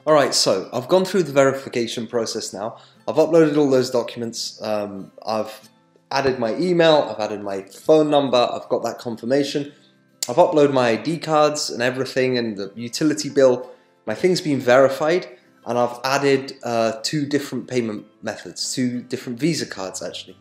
Alright, so I've gone through the verification process now. I've uploaded all those documents. I've added my email, I've added my phone number, I've got that confirmation. I've uploaded my ID cards and everything and the utility bill. My thing's been verified, and I've added 2 different payment methods, 2 different Visa cards actually.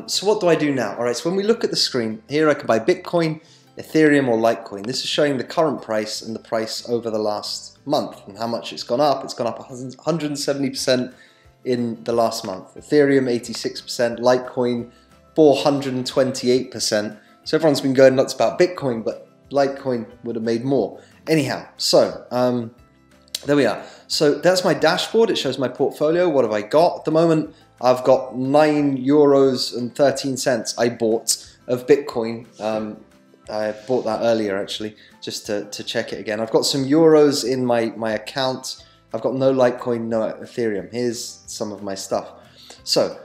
So what do I do now? Alright, so when we look at the screen, here I can buy Bitcoin, Ethereum or Litecoin. This is showing the current price and the price over the last month and how much it's gone up. It's gone up 170% in the last month. Ethereum 86%, Litecoin 428%. So everyone's been going nuts about Bitcoin, but Litecoin would have made more. Anyhow, so there we are. So that's my dashboard. It shows my portfolio. What have I got? At the moment, I've got €9.13 I bought of Bitcoin. I bought that earlier actually, just to check it again. I've got some euros in my account. I've got no Litecoin, no Ethereum. Here's some of my stuff. So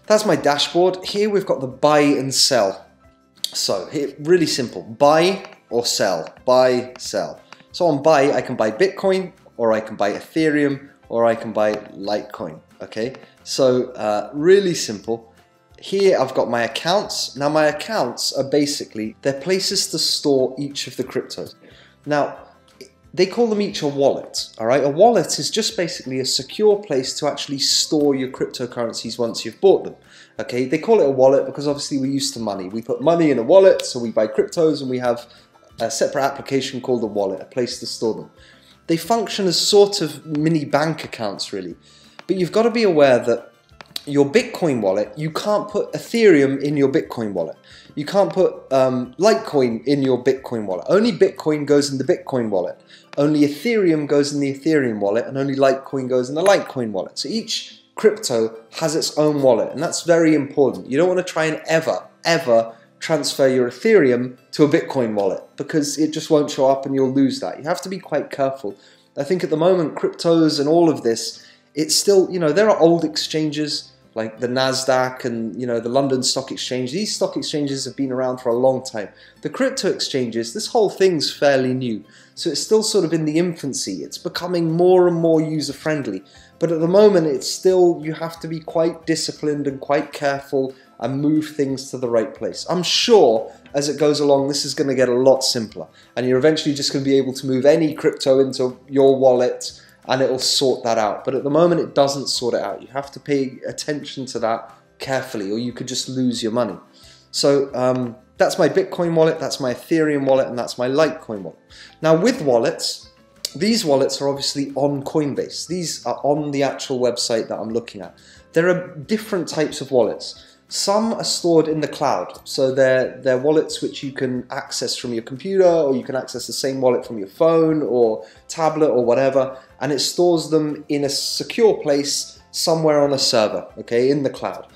that's my dashboard. Here we've got the buy and sell. So here, really simple, buy or sell, buy, sell. So on buy, I can buy Bitcoin, or I can buy Ethereum, or I can buy Litecoin, okay? So really simple. Here I've got my accounts. Now my accounts are basically, they're places to store each of the cryptos. Now, they call them each a wallet, all right? A wallet is just basically a secure place to actually store your cryptocurrencies once you've bought them, okay? They call it a wallet because obviously we're used to money. We put money in a wallet, so we buy cryptos, and we have a separate application called a wallet, a place to store them. They function as sort of mini bank accounts really, but you've got to be aware that your Bitcoin wallet, you can't put Ethereum in your Bitcoin wallet. You can't put Litecoin in your Bitcoin wallet. Only Bitcoin goes in the Bitcoin wallet. Only Ethereum goes in the Ethereum wallet, and only Litecoin goes in the Litecoin wallet. So each crypto has its own wallet, and that's very important. You don't want to try and ever transfer your Ethereum to a Bitcoin wallet, because it just won't show up and you'll lose that. You have to be quite careful. I think at the moment, cryptos and all of this, it's still, you know, there are old exchanges like the Nasdaq and, you know, the London Stock Exchange. These stock exchanges have been around for a long time. The crypto exchanges, this whole thing's fairly new. So it's still sort of in the infancy. It's becoming more and more user-friendly. But at the moment, it's still, you have to be quite disciplined and quite careful and move things to the right place. I'm sure as it goes along, this is going to get a lot simpler. And you're eventually just going to be able to move any crypto into your wallet, and it'll sort that out. But at the moment, it doesn't sort it out. You have to pay attention to that carefully, or you could just lose your money. So that's my Bitcoin wallet, that's my Ethereum wallet, and that's my Litecoin wallet. Now with wallets, these wallets are obviously on Coinbase. These are on the actual website that I'm looking at. There are different types of wallets. Some are stored in the cloud, so they're wallets which you can access from your computer, or you can access the same wallet from your phone or tablet or whatever, and it stores them in a secure place somewhere on a server, okay, in the cloud.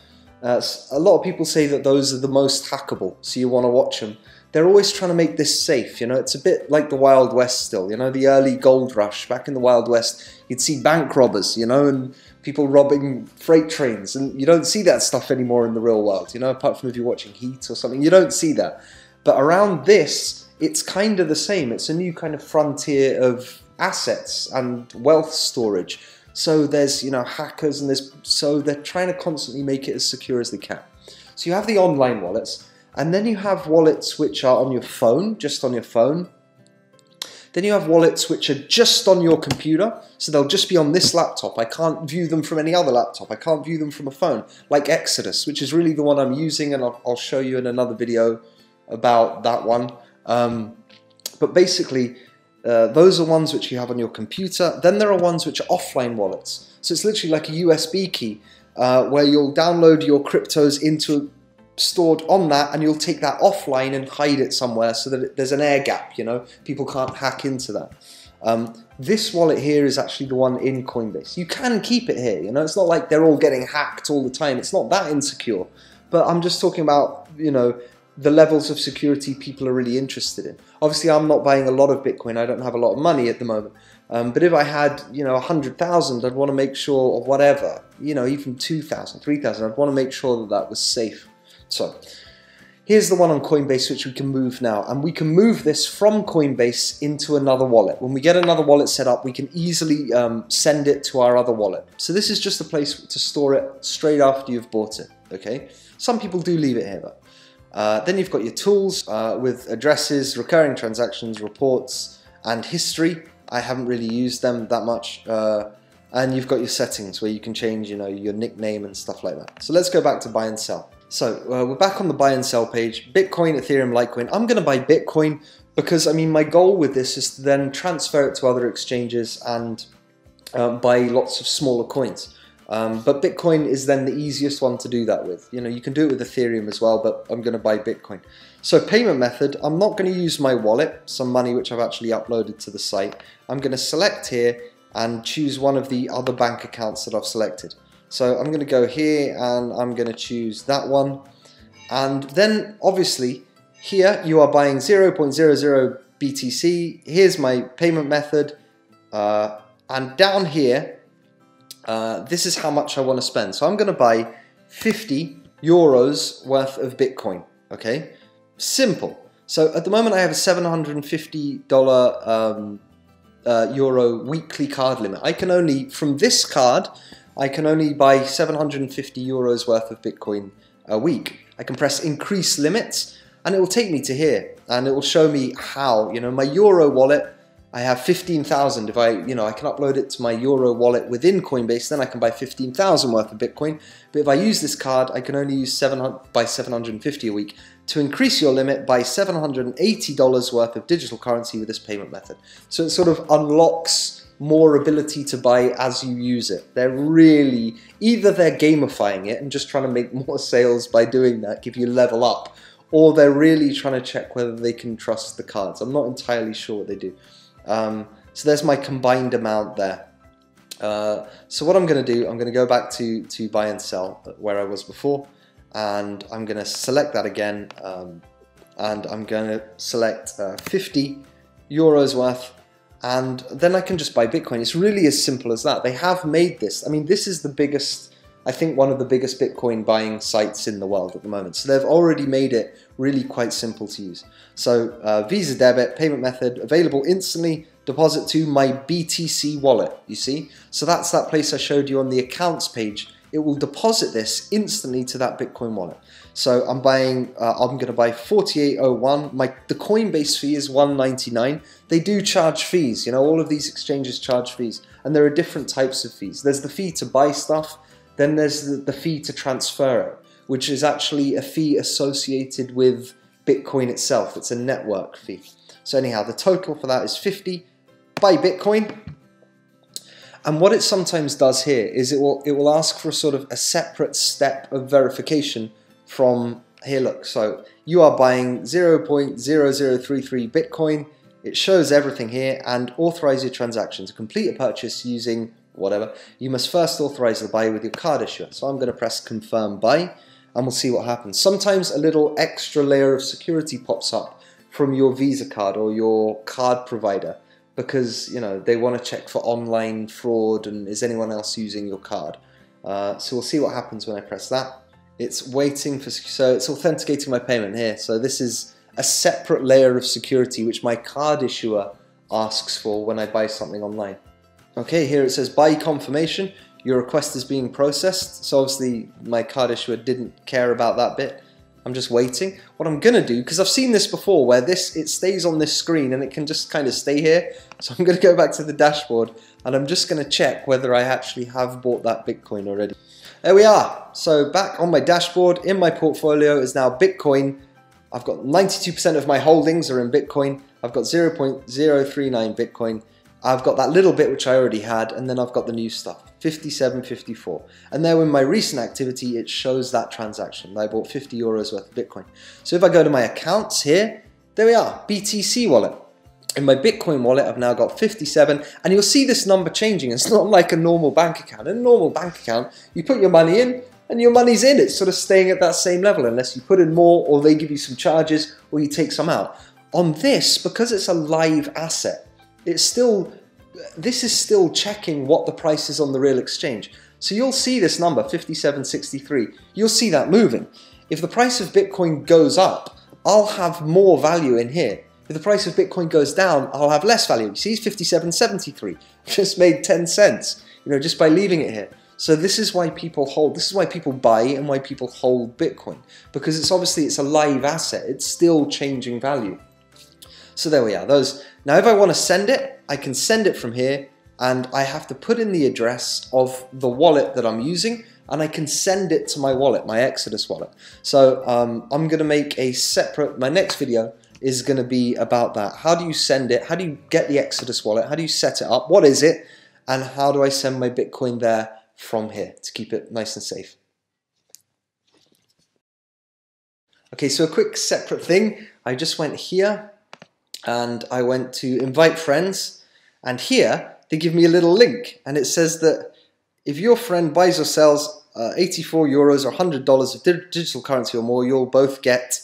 A lot of people say that those are the most hackable, so you want to watch them. They're always trying to make this safe, you know, it's a bit like the Wild West still, you know, the early gold rush. Back in the Wild West, you'd see bank robbers, you know, and people robbing freight trains, and you don't see that stuff anymore in the real world, you know, apart from if you're watching Heat or something, you don't see that. But around this, it's kind of the same. It's a new kind of frontier of assets and wealth storage. So there's, you know, hackers, and so they're trying to constantly make it as secure as they can. So you have the online wallets, and then you have wallets which are on your phone, just on your phone. Then you have wallets which are just on your computer, so they'll just be on this laptop. I can't view them from any other laptop. I can't view them from a phone, like Exodus, which is really the one I'm using, and I'll show you in another video about that one. But basically, those are ones which you have on your computer. Then there are ones which are offline wallets. So it's literally like a USB key where you'll download your cryptos into stored on that, and you'll take that offline and hide it somewhere so that there's an air gap, you know, people can't hack into that. This wallet here is actually the one in Coinbase. You can keep it here, you know, it's not like they're all getting hacked all the time. It's not that insecure, but I'm just talking about, you know, the levels of security people are really interested in. Obviously, I'm not buying a lot of Bitcoin. I don't have a lot of money at the moment. But if I had, you know, 100,000, I'd want to make sure, or whatever, you know, even 2,000, 3,000, I'd want to make sure that that was safe. So Here's the one on Coinbase which we can move now, and we can move this from Coinbase into another wallet. When we get another wallet set up, we can easily send it to our other wallet. So this is just a place to store it straight after you've bought it, okay? Some people do leave it here though. Then you've got your tools with addresses, recurring transactions, reports, and history. I haven't really used them that much. And you've got your settings where you can change, you know, your nickname and stuff like that. So let's go back to buy and sell. So we're back on the buy and sell page. Bitcoin, Ethereum, Litecoin. I'm going to buy Bitcoin because, I mean, my goal with this is to then transfer it to other exchanges and buy lots of smaller coins. But Bitcoin is then the easiest one to do that with. You know, you can do it with Ethereum as well, but I'm going to buy Bitcoin. So payment method, I'm not going to use my wallet, some money which I've actually uploaded to the site. I'm going to select here and choose one of the other bank accounts that I've selected. So I'm going to go here and I'm going to choose that one. And then obviously here you are buying 0.00 BTC. Here's my payment method. And down here, this is how much I want to spend. So I'm going to buy 50 euros worth of Bitcoin. Okay, simple. So at the moment I have a $750 euro weekly card limit. I can only, from this card, I can only buy 750 euros worth of Bitcoin a week. I can press increase limits and it will take me to here and it will show me how, you know, my Euro wallet, I have 15,000. If I, you know, I can upload it to my Euro wallet within Coinbase, then I can buy 15,000 worth of Bitcoin. But if I use this card, I can only use 750 a week. To increase your limit, buy $780 worth of digital currency with this payment method. So it sort of unlocks more ability to buy as you use it. They're really, either they're gamifying it and just trying to make more sales by doing that, give you level up, or they're really trying to check whether they can trust the cards. I'm not entirely sure what they do. So there's my combined amount there. So what I'm going to do, I'm going to go back to buy and sell where I was before, and I'm going to select that again, and I'm going to select 50 euros worth, and then I can just buy Bitcoin. It's really as simple as that. They have made this. I mean, this is the biggest, I think one of the biggest Bitcoin buying sites in the world at the moment. So they've already made it really quite simple to use. So Visa debit, payment method, available instantly, deposit to my BTC wallet, you see? So that's that place I showed you on the accounts page. It will deposit this instantly to that Bitcoin wallet. So I'm buying, I'm going to buy 4801. The Coinbase fee is $1.99. They do charge fees, you know, all of these exchanges charge fees. And there are different types of fees. There's the fee to buy stuff, then there's the fee to transfer it, which is actually a fee associated with Bitcoin itself. It's a network fee. So anyhow, the total for that is 50. Buy Bitcoin. And what it sometimes does here is it will ask for sort of a separate step of verification from here. Look, so you are buying 0.0033 Bitcoin. It shows everything here, and authorize your transaction. To complete a purchase using whatever, you must first authorize the buy with your card issuer. So I'm going to press confirm buy, and we'll see what happens. Sometimes a little extra layer of security pops up from your Visa card or your card provider, because, you know, they want to check for online fraud and is anyone else using your card. So we'll see what happens when I press that. It's waiting for, so it's authenticating my payment here. So this is a separate layer of security which my card issuer asks for when I buy something online. Okay, here it says buy confirmation. Your request is being processed. So obviously my card issuer didn't care about that bit. I'm just waiting. What I'm going to do, because I've seen this before where it stays on this screen and it can just kind of stay here. So I'm going to go back to the dashboard and I'm just going to check whether I actually have bought that Bitcoin already. There we are. So back on my dashboard, in my portfolio is now Bitcoin. I've got 92% of my holdings are in Bitcoin. I've got 0.039 Bitcoin. I've got that little bit which I already had, and then I've got the new stuff, 57.54. And then in my recent activity, it shows that transaction. I bought 50 euros worth of Bitcoin. So if I go to my accounts here, there we are, BTC wallet. In my Bitcoin wallet, I've now got 57, and you'll see this number changing. It's not like a normal bank account. In a normal bank account, you put your money in, and your money's in. It's sort of staying at that same level, unless you put in more, or they give you some charges, or you take some out. On this, because it's a live asset, this is still checking what the price is on the real exchange. So you'll see this number, 57.63. You'll see that moving. if the price of Bitcoin goes up, I'll have more value in here. If the price of Bitcoin goes down, I'll have less value. You see, it's 57.73. Just made 10 cents, just by leaving it here. So this is why people hold, this is why people buy and why people hold Bitcoin. Because it's a live asset. It's still changing value. So there we are. Now if I want to send it, I can send it from here, and I have to put in the address of the wallet that I'm using, and I can send it to my wallet, my Exodus wallet. So I'm going to make a separate, my next video is going to be about that. How do you send it? How do you get the Exodus wallet? How do you set it up? What is it? And how do I send my Bitcoin there from here to keep it nice and safe? Okay, so a quick separate thing. I just went here and I went to invite friends, and here they give me a little link, and it says that if your friend buys or sells 84 euros or $100 of digital currency or more, you'll both get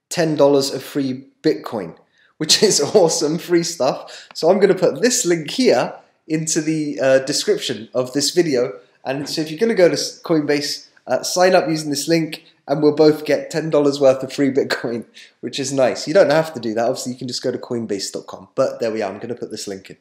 $10 of free Bitcoin, which is awesome, free stuff. So I'm going to put this link here into the description of this video. And so if you're going to go to Coinbase, sign up using this link, and we'll both get $10 worth of free Bitcoin, which is nice. You don't have to do that. Obviously, you can just go to coinbase.com. But there we are. I'm going to put this link in.